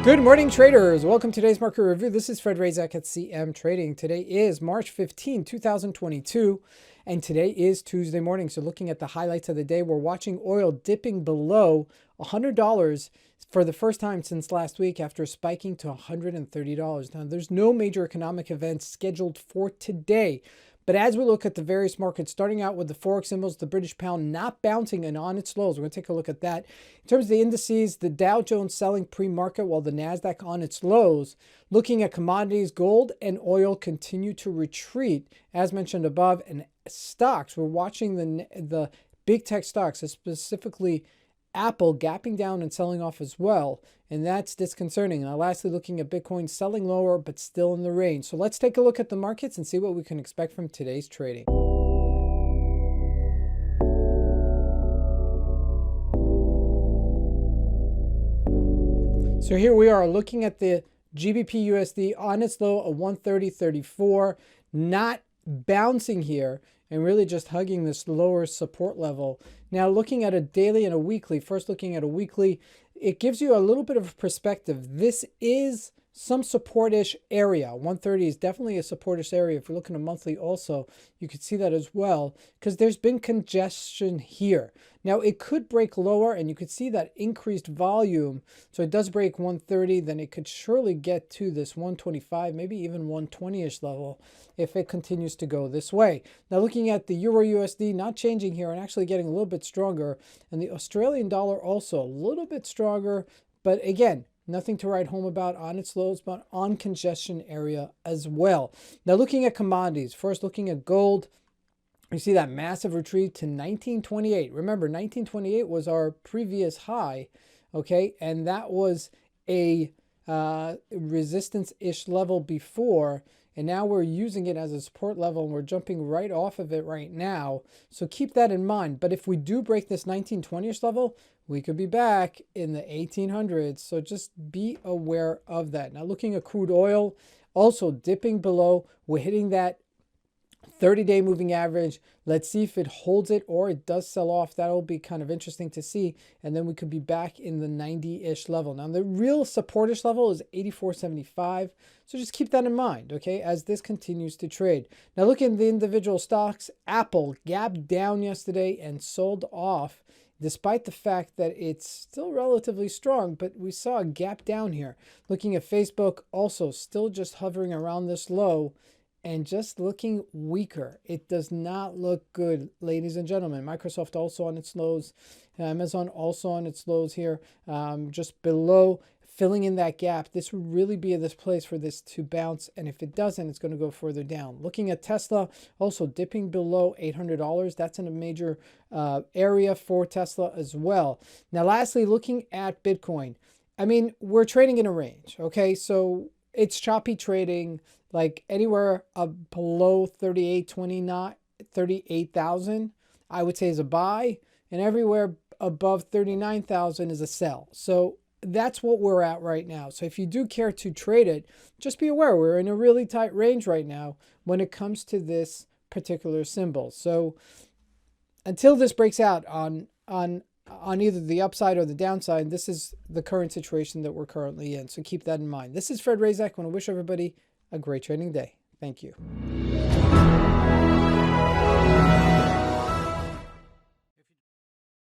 Good morning, traders. Welcome to today's market review. This is Fred Razak at CMTrading. Today is March 15, 2022, and today is Tuesday morning. So looking at the highlights of the day, we're watching oil dipping below $100 for the first time since last week after spiking to $130. Now, there's no major economic events scheduled for today. But as we look at the various markets, starting out with the Forex symbols, the British pound not bouncing and on its lows. We're going to take a look at that. In terms of the indices, the Dow Jones selling pre-market while the NASDAQ on its lows. Looking at commodities, gold and oil continue to retreat, as mentioned above. And stocks, we're watching the big tech stocks, specifically Apple, gapping down and selling off as well. And that's disconcerting. Now, lastly, looking at Bitcoin selling lower, but still in the range. So let's take a look at the markets and see what we can expect from today's trading. So here we are looking at the GBP USD on its low of 130.34, not bouncing here and really just hugging this lower support level. Now looking at a daily and a weekly, first looking at a weekly, it gives you a little bit of perspective. This is some support-ish area. 130 is definitely a support-ish area. If you're looking at monthly also, you could see that as well, because there's been congestion here. Now it could break lower and you could see that increased volume. So it does break 130, then it could surely get to this 125, maybe even 120-ish level if it continues to go this way. Now looking at the Euro USD, not changing here and actually getting a little bit stronger. And the Australian dollar also a little bit stronger, but again, nothing to write home about on its lows, but on congestion area as well. Now looking at commodities, first looking at gold, you see that massive retreat to 1928. Remember, 1928 was our previous high, okay? And that was a resistance-ish level before, and now we're using it as a support level, and we're jumping right off of it right now. So keep that in mind. But if we do break this 1920-ish level, we could be back in the 1800s. So just be aware of that. Now looking at crude oil, also dipping below. We're hitting that 30-day moving average. Let's see if it holds it or it does sell off. That'll be kind of interesting to see. And then we could be back in the 90-ish level. Now, the real support-ish level is 84.75. So just keep that in mind, okay, as this continues to trade. Now, looking at the individual stocks, Apple gapped down yesterday and sold off, despite the fact that it's still relatively strong, but we saw a gap down here. Looking at Facebook, also still just hovering around this low, and just looking weaker. It does not look good, ladies and gentlemen. Microsoft also on its lows. Amazon also on its lows here, just below, filling in that gap. This would really be this place for this to bounce, and if it doesn't, it's going to go further down. Looking at Tesla, also dipping below $800. That's in a major area for Tesla as well. Now, lastly, looking at Bitcoin. I mean, we're trading in a range, okay? So it's choppy trading, like anywhere below 38,000, I would say is a buy, and everywhere above 39,000 is a sell. So that's what we're at right now. So if you do care to trade it, just be aware we're in a really tight range right now when it comes to this particular symbol. So until this breaks out on either the upside or the downside, this is the current situation that we're currently in. So keep that in mind. This is Fred Razak. I want to wish everybody a great trading day. Thank you.